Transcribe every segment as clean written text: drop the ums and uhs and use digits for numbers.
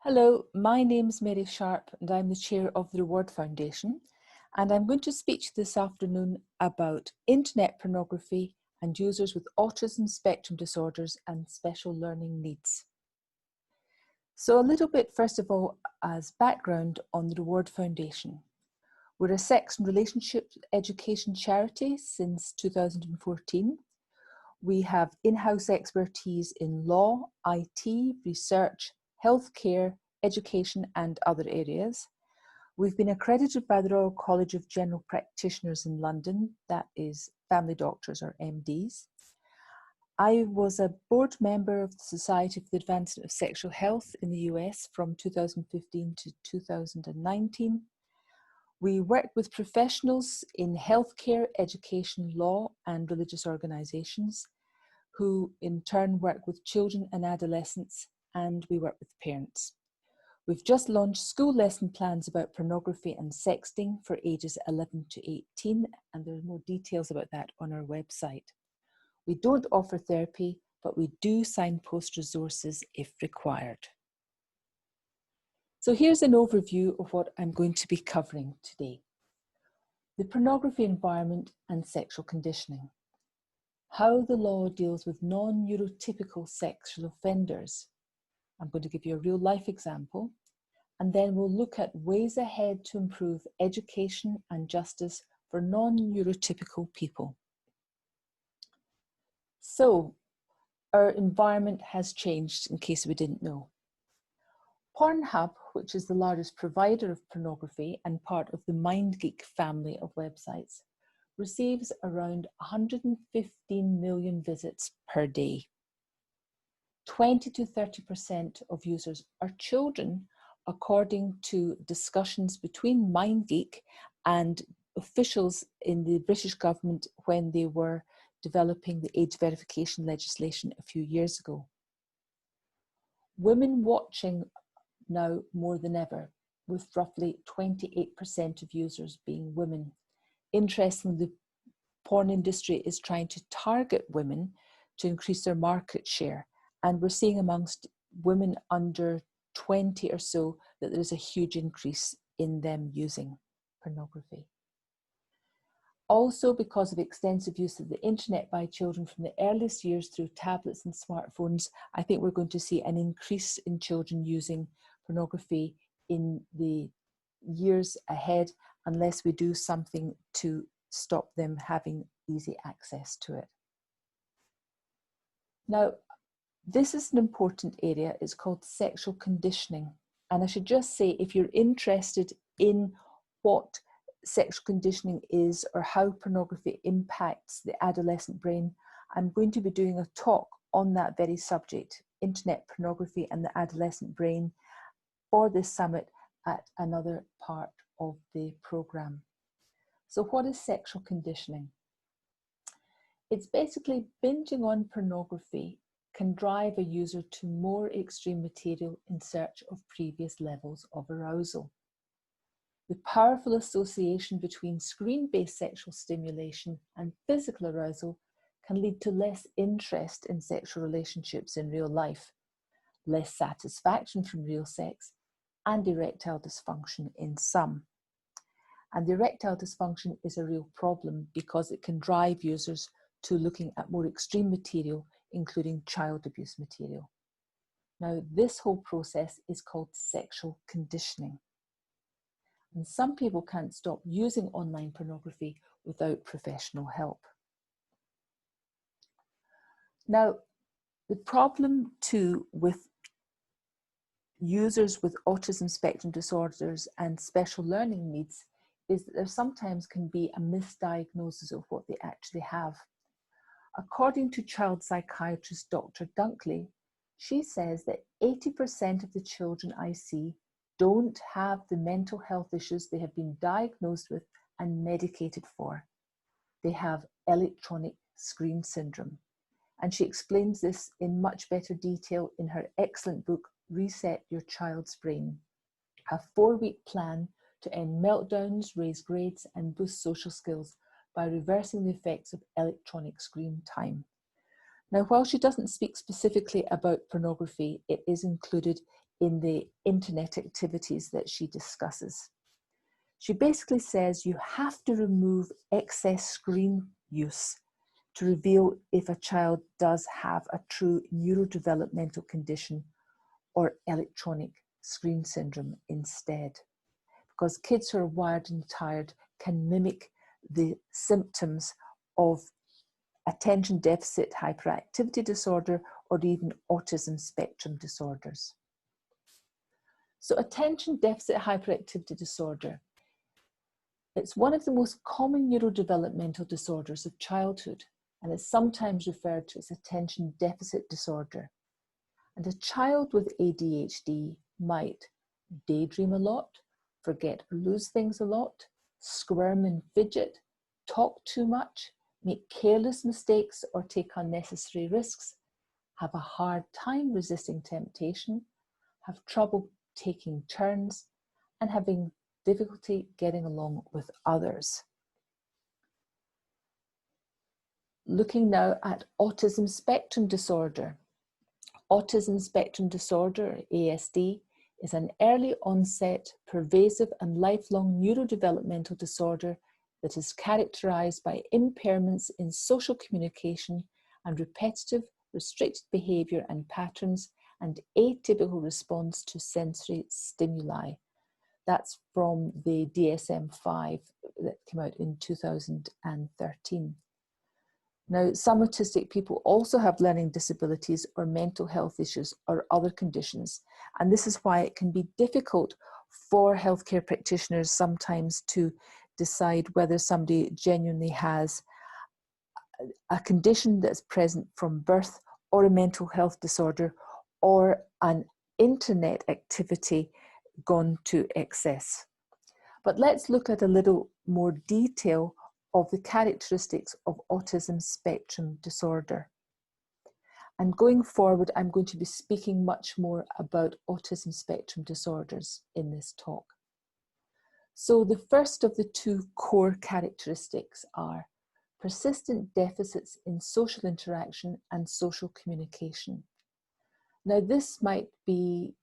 Hello, my name's Mary Sharpe and I'm the chair of the Reward Foundation, and I'm going to speak to you this afternoon about internet pornography and users with autism spectrum disorders and special learning needs. So a little bit first of all as background on the Reward Foundation. We're a sex and relationship education charity since 2014. We have in-house expertise in law, IT, research, healthcare, education and other areas. We've been accredited by the Royal College of General Practitioners in London, that is family doctors or MDs. I was a board member of the Society for the Advancement of Sexual Health in the US from 2015 to 2019. We work with professionals in healthcare, education, law and religious organisations who in turn work with children and adolescents, and we work with parents. We've just launched school lesson plans about pornography and sexting for ages 11 to 18, and there are more details about that on our website. We don't offer therapy, but we do signpost resources if required. So here's an overview of what I'm going to be covering today. The pornography environment and sexual conditioning. How the law deals with non-neurotypical sexual offenders. I'm going to give you a real life example, and then we'll look at ways ahead to improve education and justice for non-neurotypical people. So, our environment has changed in case we didn't know. Pornhub, which is the largest provider of pornography and part of the MindGeek family of websites, receives around 115 million visits per day. 20 to 30% of users are children, according to discussions between MindGeek and officials in the British government when they were developing the age verification legislation a few years ago. Women watching now more than ever, with roughly 28% of users being women. Interestingly, the porn industry is trying to target women to increase their market share, and we're seeing amongst women under 20 or so that there's a huge increase in them using pornography. Also, because of extensive use of the internet by children from the earliest years through tablets and smartphones, I think we're going to see an increase in children using pornography in the years ahead, unless we do something to stop them having easy access to it. Now, this is an important area. It's called sexual conditioning. And I should just say, if you're interested in what sexual conditioning is or how pornography impacts the adolescent brain, I'm going to be doing a talk on that very subject, internet pornography and the adolescent brain, for this summit at another part of the program. So what is sexual conditioning? It's basically binging on pornography can drive a user to more extreme material in search of previous levels of arousal. The powerful association between screen-based sexual stimulation and physical arousal can lead to less interest in sexual relationships in real life, less satisfaction from real sex, and erectile dysfunction in some. And the erectile dysfunction is a real problem because it can drive users to looking at more extreme material, including child abuse material. Now, this whole process is called sexual conditioning. And some people can't stop using online pornography without professional help. Now, the problem too with users with autism spectrum disorders and special learning needs is that there sometimes can be a misdiagnosis of what they actually have. According to child psychiatrist Dr. Dunkley, she says that 80% of the children I see don't have the mental health issues they have been diagnosed with and medicated for. They have electronic screen syndrome. And she explains this in much better detail in her excellent book, Reset Your Child's Brain, a 4-week plan to end meltdowns, raise grades, and boost social skills by reversing the effects of electronic screen time. Now, while she doesn't speak specifically about pornography, it is included in the internet activities that she discusses. She basically says you have to remove excess screen use to reveal if a child does have a true neurodevelopmental condition or electronic screen syndrome instead. Because kids who are wired and tired can mimic the symptoms of attention deficit hyperactivity disorder or even autism spectrum disorders. So attention deficit hyperactivity disorder, it's one of the most common neurodevelopmental disorders of childhood, and is sometimes referred to as attention deficit disorder. And a child with ADHD might daydream a lot, forget or lose things a lot, squirm and fidget, talk too much, make careless mistakes or take unnecessary risks, have a hard time resisting temptation, have trouble taking turns, and having difficulty getting along with others. Looking now at autism spectrum disorder. Autism spectrum disorder, ASD, is an early onset, pervasive and lifelong neurodevelopmental disorder that is characterized by impairments in social communication and repetitive, restricted behavior and patterns and atypical response to sensory stimuli. That's from the DSM-5 that came out in 2013. Now, some autistic people also have learning disabilities or mental health issues or other conditions. And this is why it can be difficult for healthcare practitioners sometimes to decide whether somebody genuinely has a condition that's present from birth or a mental health disorder or an internet activity gone to excess. But let's look at a little more detail of the characteristics of autism spectrum disorder. And going forward, I'm going to be speaking much more about autism spectrum disorders in this talk. So the first of the two core characteristics are persistent deficits in social interaction and social communication. Now, this might be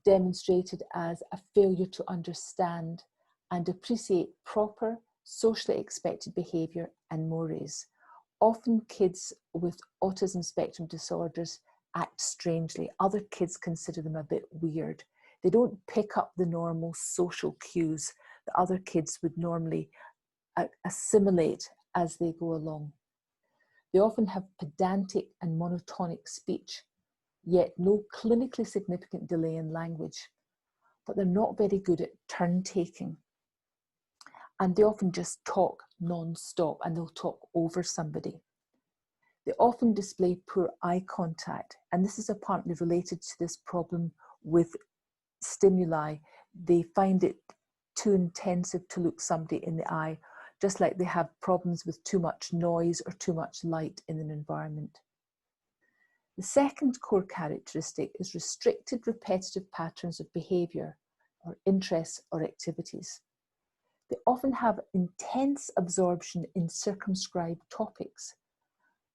demonstrated as a failure to understand and appreciate proper socially expected behaviour and mores. Often kids with autism spectrum disorders act strangely. Other kids consider them a bit weird. They don't pick up the normal social cues that other kids would normally assimilate as they go along. They often have pedantic and monotonic speech, yet no clinically significant delay in language, but they're not very good at turn-taking. And they often just talk non-stop and they'll talk over somebody. They often display poor eye contact, and this is apparently related to this problem with stimuli. They find it too intensive to look somebody in the eye, just like they have problems with too much noise or too much light in an environment. The second core characteristic is restricted repetitive patterns of behaviour or interests or activities. They often have intense absorption in circumscribed topics.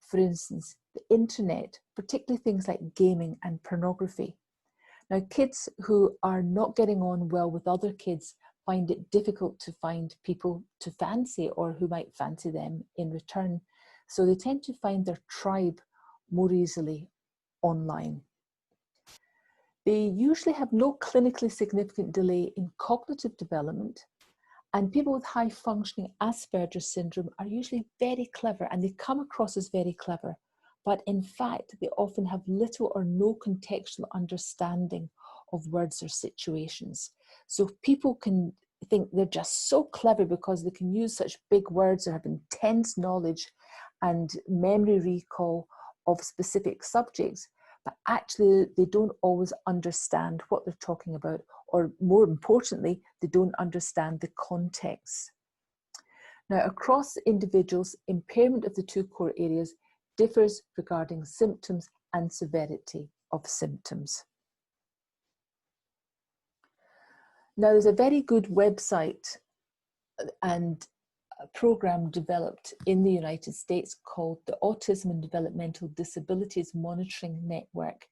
For instance, the internet, particularly things like gaming and pornography. Now, kids who are not getting on well with other kids find it difficult to find people to fancy or who might fancy them in return. So they tend to find their tribe more easily online. They usually have no clinically significant delay in cognitive development, and people with high functioning Asperger's syndrome are usually very clever and they come across as very clever, but in fact they often have little or no contextual understanding of words or situations. So people can think they're just so clever because they can use such big words or have intense knowledge and memory recall of specific subjects, but actually they don't always understand what they're talking about, or more importantly, they don't understand the context. Now, across individuals, impairment of the two core areas differs regarding symptoms and severity of symptoms. Now, there's a very good website and a program developed in the United States called the Autism and Developmental Disabilities Monitoring Network.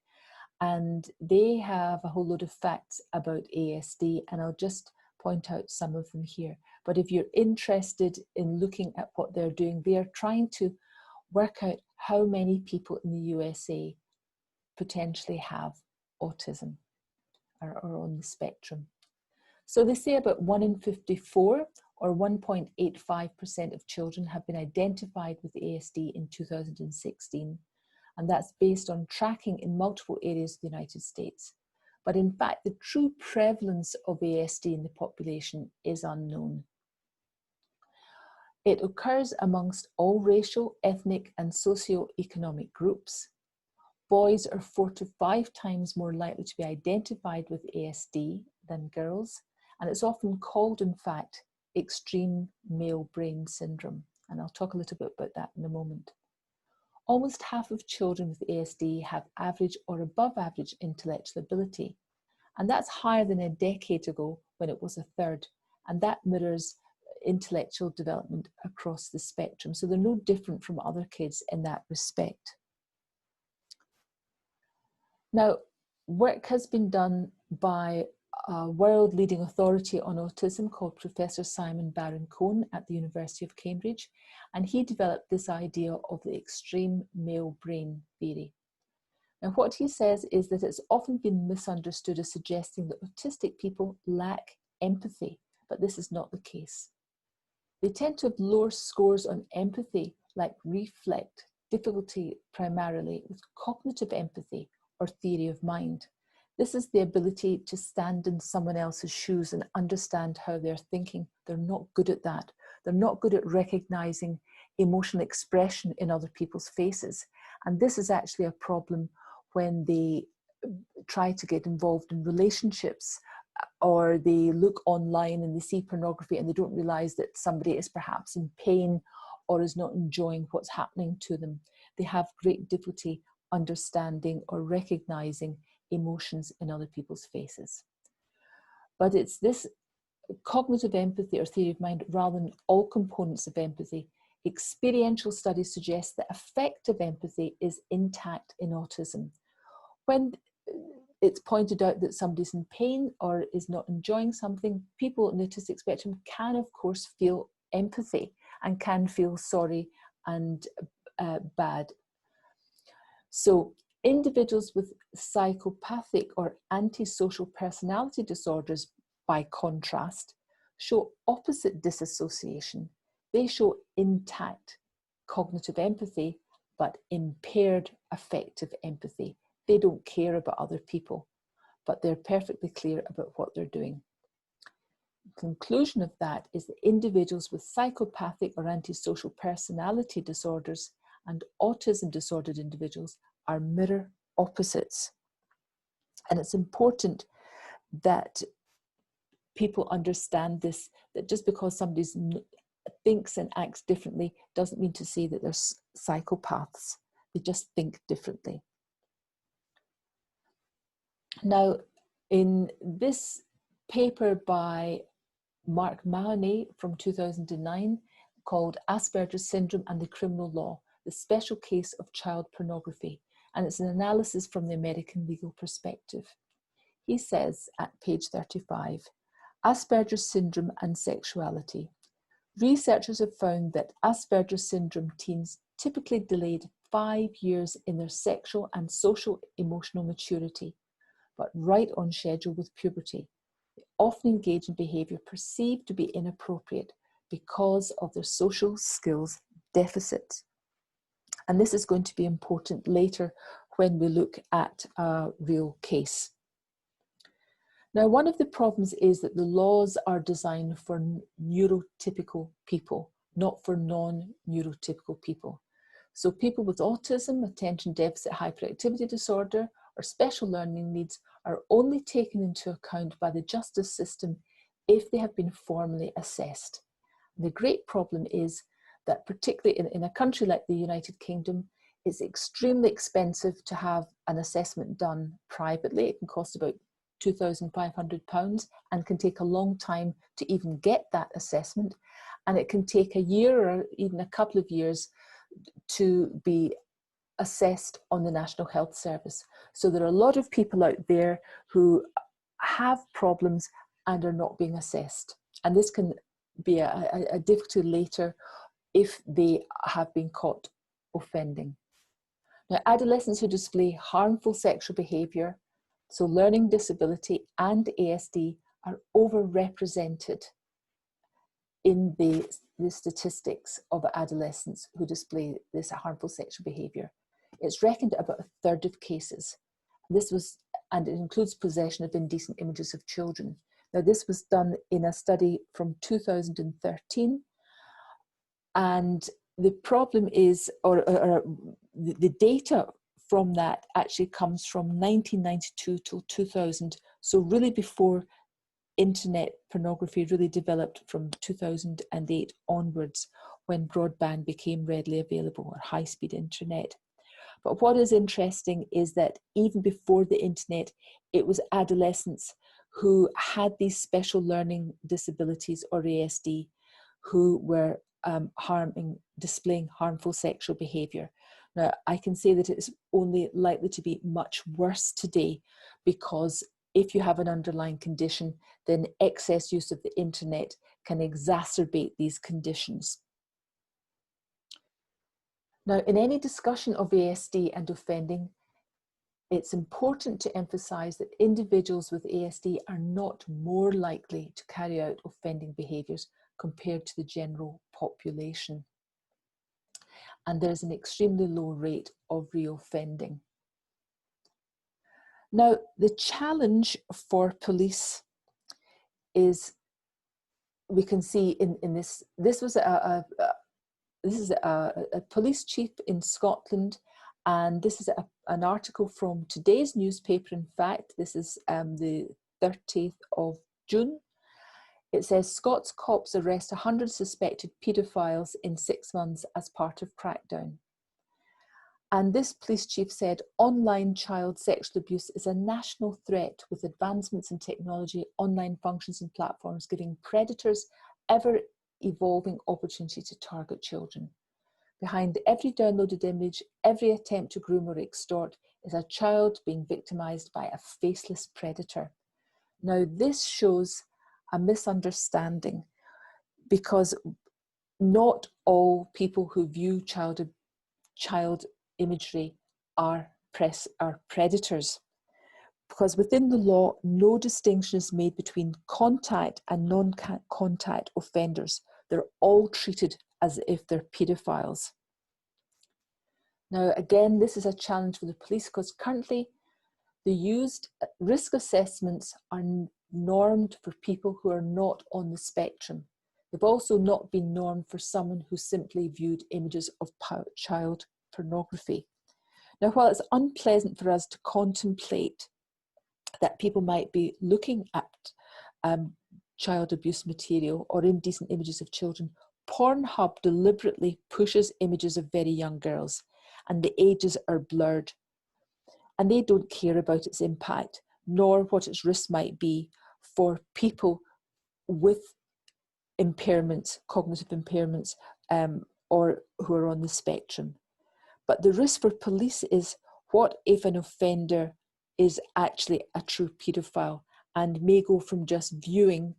and they have a whole load of facts about ASD, and I'll just point out some of them here. But if you're interested in looking at what they're doing, they are trying to work out how many people in the USA potentially have autism or are on the spectrum. So they say about 1 in 54 or 1.85% of children have been identified with ASD in 2016. And that's based on tracking in multiple areas of the United States. But in fact, the true prevalence of ASD in the population is unknown. It occurs amongst all racial, ethnic, and socio-economic groups. Boys are 4 to 5 times more likely to be identified with ASD than girls, and it's often called, in fact, extreme male brain syndrome. And I'll talk a little bit about that in a moment. Almost half of children with ASD have average or above average intellectual ability. And that's higher than a decade ago when it was a third. And that mirrors intellectual development across the spectrum. So they're no different from other kids in that respect. Now, work has been done by a world-leading authority on autism called Professor Simon Baron-Cohen at the University of Cambridge, and he developed this idea of the extreme male brain theory. Now, what he says is that it's often been misunderstood as suggesting that autistic people lack empathy, but this is not the case. They tend to have lower scores on empathy, like reflect, difficulty primarily with cognitive empathy or theory of mind. This is the ability to stand in someone else's shoes and understand how they're thinking. They're not good at that. They're not good at recognizing emotional expression in other people's faces. And this is actually a problem when they try to get involved in relationships, or they look online and they see pornography and they don't realize that somebody is perhaps in pain or is not enjoying what's happening to them. They have great difficulty understanding or recognizing emotions in other people's faces. But it's this cognitive empathy or theory of mind rather than all components of empathy. Experiential studies suggest that affective empathy is intact in autism. When it's pointed out that somebody's in pain or is not enjoying something, people on the autistic spectrum can, of course, feel empathy and can feel sorry and bad. So individuals with psychopathic or antisocial personality disorders, by contrast, show opposite disassociation. They show intact cognitive empathy, but impaired affective empathy. They don't care about other people, but they're perfectly clear about what they're doing. The conclusion of that is that individuals with psychopathic or antisocial personality disorders and autism disordered individuals are mirror opposites. And it's important that people understand this, that just because somebody thinks and acts differently doesn't mean to say that they're psychopaths. They just think differently. Now, in this paper by Mark Mahoney from 2009 called Asperger's Syndrome and the Criminal Law, the Special Case of Child Pornography, and it's an analysis from the American legal perspective. He says at page 35, Asperger's Syndrome and Sexuality. Researchers have found that Asperger's Syndrome teens typically delayed 5 years in their sexual and social emotional maturity, but right on schedule with puberty. They often engage in behaviour perceived to be inappropriate because of their social skills deficits. And this is going to be important later when we look at a real case. Now, one of the problems is that the laws are designed for neurotypical people, not for non-neurotypical people. So people with autism, attention deficit hyperactivity disorder, or special learning needs are only taken into account by the justice system if they have been formally assessed. And the great problem is that particularly in a country like the United Kingdom, it's extremely expensive to have an assessment done privately. It can cost about £2,500 and can take a long time to even get that assessment. And it can take a year or even a couple of years to be assessed on the National Health Service. So there are a lot of people out there who have problems and are not being assessed. And this can be a difficulty later if they have been caught offending. Now, adolescents who display harmful sexual behaviour, so learning disability and ASD, are overrepresented in the statistics of adolescents who display this harmful sexual behaviour. It's reckoned about a third of cases. And it includes possession of indecent images of children. Now, this was done in a study from 2013, and the problem is, the data from that actually comes from 1992 till 2000, so really before internet pornography really developed, from 2008 onwards, when broadband became readily available, or high-speed internet. But what is interesting is that even before the internet, it was adolescents who had these special learning disabilities, or ASD, who were displaying harmful sexual behaviour. Now, I can say that it's only likely to be much worse today, because if you have an underlying condition, then excess use of the internet can exacerbate these conditions. Now, in any discussion of ASD and offending, it's important to emphasise that individuals with ASD are not more likely to carry out offending behaviours compared to the general population. And there's an extremely low rate of reoffending. Now, the challenge for police is, we can see in this was this is a police chief in Scotland, and this is an article from today's newspaper. In fact, this is the 30th of June. It says, Scots cops arrest 100 suspected paedophiles in 6 months as part of crackdown. And this police chief said, online child sexual abuse is a national threat, with advancements in technology, online functions and platforms giving predators ever-evolving opportunity to target children. Behind every downloaded image, every attempt to groom or extort, is a child being victimised by a faceless predator. Now, this shows a misunderstanding, because not all people who view child imagery are predators, because within the law, no distinction is made between contact and non-contact offenders. They're all treated as if they're paedophiles. Now, again, this is a challenge for the police, because currently the used risk assessments are normed for people who are not on the spectrum. They've also not been normed for someone who simply viewed images of child pornography. Now, while it's unpleasant for us to contemplate that people might be looking at child abuse material or indecent images of children, Pornhub deliberately pushes images of very young girls, and the ages are blurred. And they don't care about its impact, nor what its risks might be for people with impairments, cognitive impairments, or who are on the spectrum. But the risk for police is, what if an offender is actually a true paedophile and may go from just viewing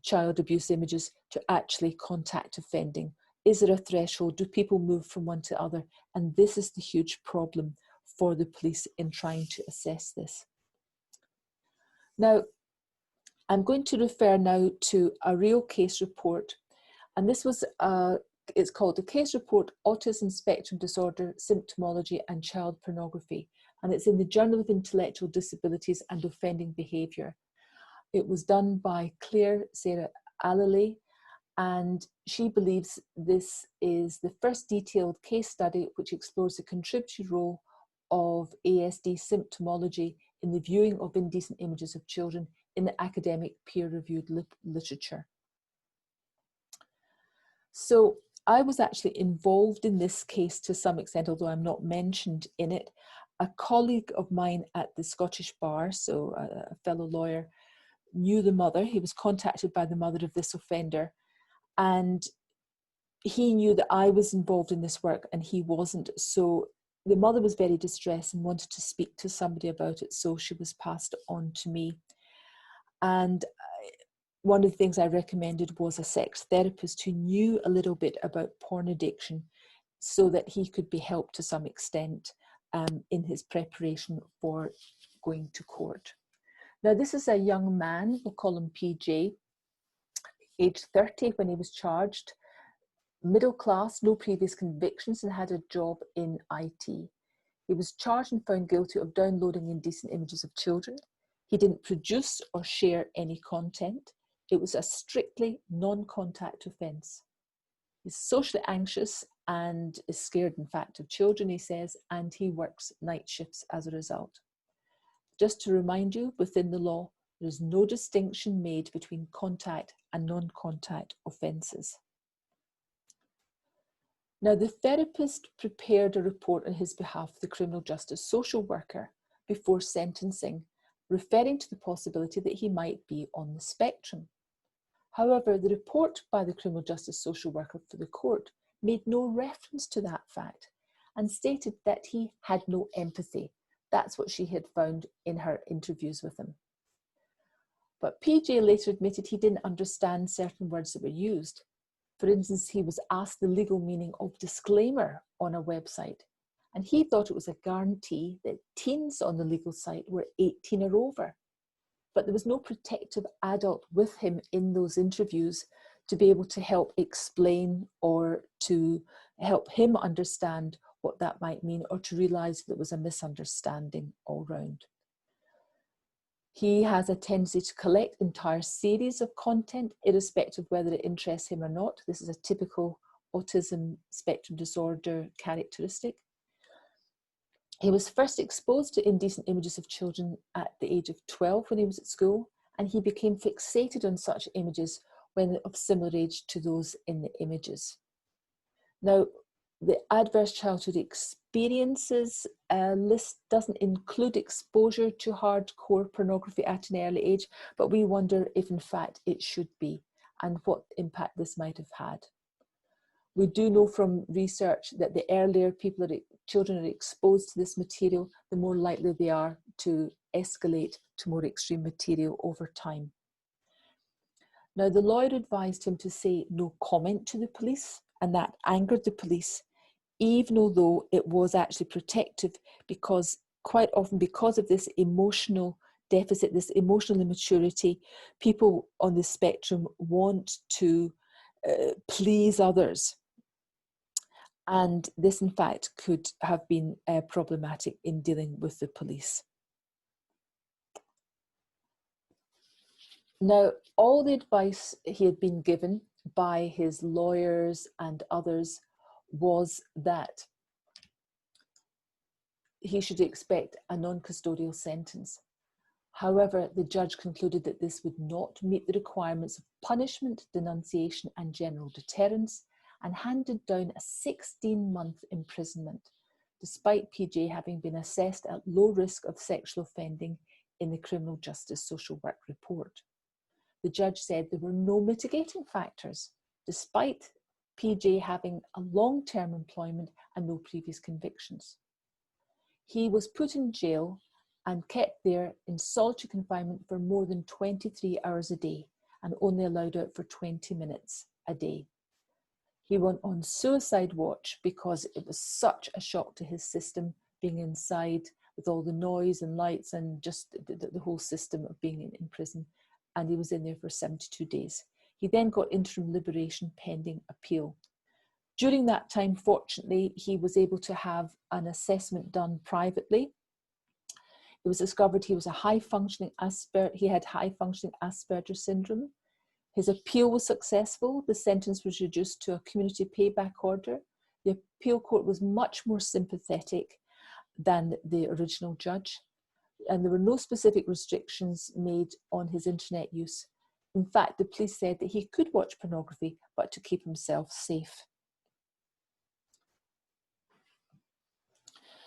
child abuse images to actually contact offending? Is there a threshold? Do people move from one to the other? And this is the huge problem for the police in trying to assess this. Now, I'm going to refer now to a real case report, and this was it's called the Case Report, Autism Spectrum Disorder, Symptomology and Child Pornography, and it's in the Journal of Intellectual Disabilities and Offending Behaviour. It was done by Claire Sarah Alley, and she believes this is the first detailed case study which explores the contributory role of ASD symptomology in the viewing of indecent images of children in the academic peer-reviewed literature. So I was actually involved in this case to some extent, although I'm not mentioned in it. A colleague of mine at the Scottish Bar, so a fellow lawyer, knew the mother. He was contacted by the mother of this offender, and he knew that I was involved in this work and he wasn't. So the mother was very distressed and wanted to speak to somebody about it, so she was passed on to me. And one of the things I recommended was a sex therapist who knew a little bit about porn addiction, so that he could be helped to some extent in his preparation for going to court. Now, this is a young man, we'll call him PJ, aged 30 when he was charged, middle class, no previous convictions, and had a job in IT. He was charged and found guilty of downloading indecent images of children. He didn't produce or share any content. It was a strictly non-contact offence. He's socially anxious and is scared, in fact, of children, he says, and he works night shifts as a result. Just to remind you, within the law, there is no distinction made between contact and non-contact offences. Now, the therapist prepared a report on his behalf for the criminal justice social worker before sentencing, referring to the possibility that he might be on the spectrum. However, the report by the criminal justice social worker for the court made no reference to that fact and stated that he had no empathy. That's what she had found in her interviews with him. But PJ later admitted he didn't understand certain words that were used. For instance, he was asked the legal meaning of disclaimer on a website, and he thought it was a guarantee that teens on the legal site were 18 or over. But there was no protective adult with him in those interviews to be able to help explain or to help him understand what that might mean, or to realise that it was a misunderstanding all round. He has a tendency to collect entire series of content, irrespective of whether it interests him or not. This is a typical autism spectrum disorder characteristic. He was first exposed to indecent images of children at the age of 12 when he was at school, and he became fixated on such images when of similar age to those in the images. Now, the adverse childhood experiences list doesn't include exposure to hardcore pornography at an early age, but we wonder if in fact it should be and what impact this might have had. We do know from research that the earlier children are exposed to this material, the more likely they are to escalate to more extreme material over time. Now, the lawyer advised him to say no comment to the police, and that angered the police, even although it was actually protective, because quite often, because of this emotional deficit, this emotional immaturity, people on the spectrum want to please others. And this, in fact, could have been problematic in dealing with the police. Now, all the advice he had been given by his lawyers and others was that he should expect a non-custodial sentence. However, the judge concluded that this would not meet the requirements of punishment, denunciation, and general deterrence, and handed down a 16-month imprisonment, despite PJ having been assessed at low risk of sexual offending in the criminal justice social work report. The judge said there were no mitigating factors, despite PJ having a long-term employment and no previous convictions. He was put in jail and kept there in solitary confinement for more than 23 hours a day and only allowed out for 20 minutes a day. He went on suicide watch because it was such a shock to his system being inside with all the noise and lights and just the whole system of being in prison. And he was in there for 72 days. He then got interim liberation pending appeal. During that time, fortunately, he was able to have an assessment done privately. It was discovered he was a high-functioning he had high-functioning Asperger syndrome. His appeal was successful. The sentence was reduced to a community payback order. The appeal court was much more sympathetic than the original judge, and there were no specific restrictions made on his internet use. In fact, the police said that he could watch pornography, but to keep himself safe.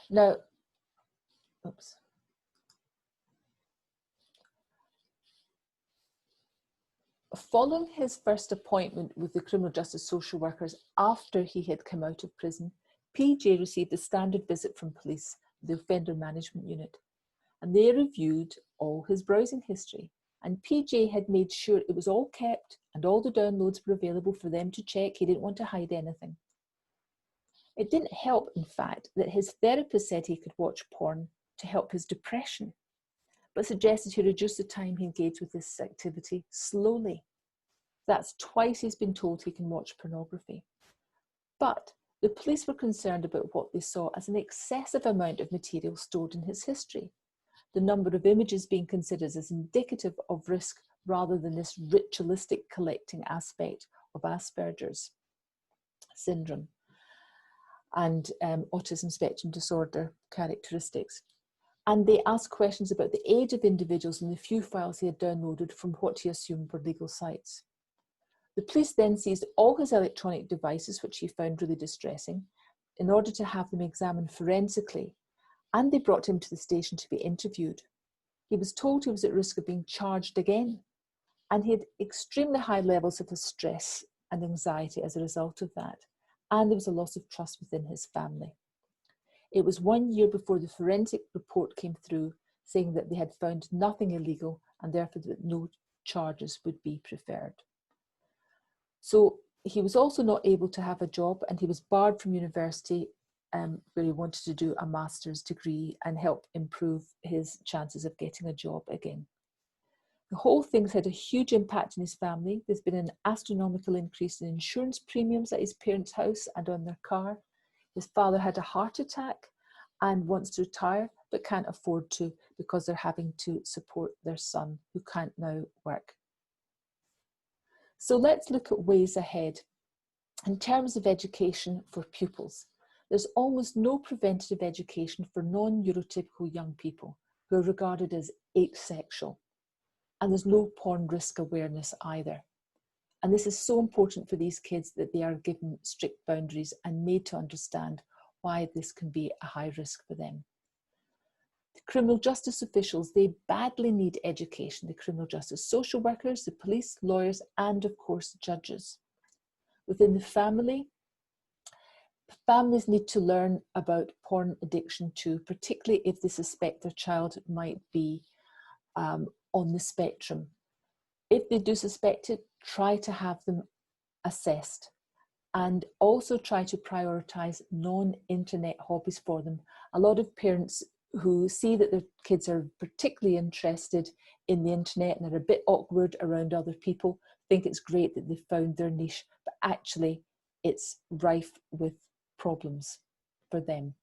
Now, oops. Following his first appointment with the criminal justice social workers after he had come out of prison, PJ received a standard visit from police, the offender management unit, and they reviewed all his browsing history. And PJ had made sure it was all kept and all the downloads were available for them to check. He didn't want to hide anything. It didn't help, in fact, that his therapist said he could watch porn to help his depression, but suggested he reduce the time he engaged with this activity slowly. That's twice he's been told he can watch pornography. But the police were concerned about what they saw as an excessive amount of material stored in his history, the number of images being considered as indicative of risk rather than this ritualistic collecting aspect of Asperger's syndrome and autism spectrum disorder characteristics. And they asked questions about the age of individuals and the few files he had downloaded from what he assumed were legal sites. The police then seized all his electronic devices, which he found really distressing, in order to have them examined forensically, and they brought him to the station to be interviewed. He was told he was at risk of being charged again, and he had extremely high levels of stress and anxiety as a result of that, and there was a loss of trust within his family. It was 1 year before the forensic report came through, saying that they had found nothing illegal and therefore that no charges would be preferred. So he was also not able to have a job, and he was barred from university where he wanted to do a master's degree and help improve his chances of getting a job again. The whole thing's had a huge impact on his family. There's been an astronomical increase in insurance premiums at his parents' house and on their car. His father had a heart attack and wants to retire but can't afford to because they're having to support their son who can't now work. So let's look at ways ahead. In terms of education for pupils, there's almost no preventative education for non-neurotypical young people who are regarded as asexual. And there's no porn risk awareness either. And this is so important for these kids that they are given strict boundaries and made to understand why this can be a high risk for them. The criminal justice officials, they badly need education. The criminal justice social workers, the police, lawyers, and of course, judges. Within the family, families need to learn about porn addiction too, particularly if they suspect their child might be on the spectrum. If they do suspect it, try to have them assessed and also try to prioritize non-internet hobbies for them. A lot of parents who see that their kids are particularly interested in the internet and are a bit awkward around other people think it's great that they've found their niche, but actually it's rife with problems for them.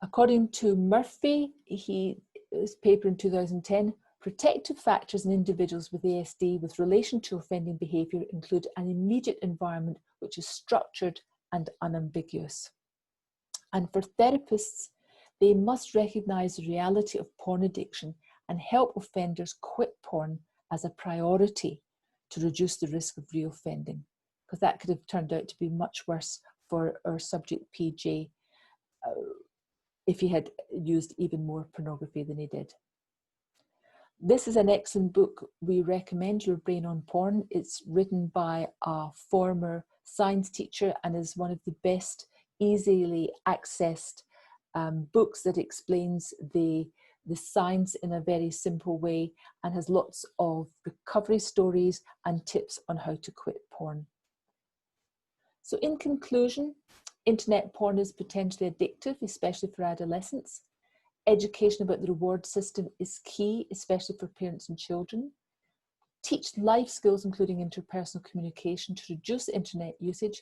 According to Murphy, his paper in 2010, protective factors in individuals with ASD with relation to offending behaviour include an immediate environment which is structured and unambiguous. And for therapists, they must recognise the reality of porn addiction and help offenders quit porn as a priority to reduce the risk of reoffending, because that could have turned out to be much worse for our subject PJ if he had used even more pornography than he did. This is an excellent book. We recommend Your Brain on Porn. It's written by a former science teacher and is one of the best easily accessed books that explains the science in a very simple way and has lots of recovery stories and tips on how to quit porn. So in conclusion, internet porn is potentially addictive, especially for adolescents. Education about the reward system is key, especially for parents and children. Teach life skills, including interpersonal communication, to reduce internet usage.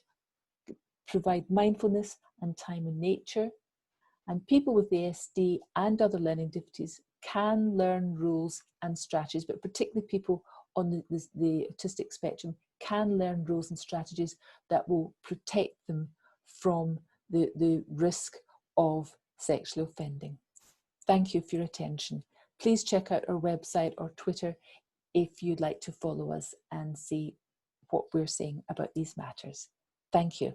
Provide mindfulness and time in nature. And people with ASD and other learning difficulties can learn rules and strategies, but particularly people on the autistic spectrum can learn rules and strategies that will protect them from the risk of sexual offending. Thank you for your attention. Please check out our website or Twitter if you'd like to follow us and see what we're saying about these matters. Thank you.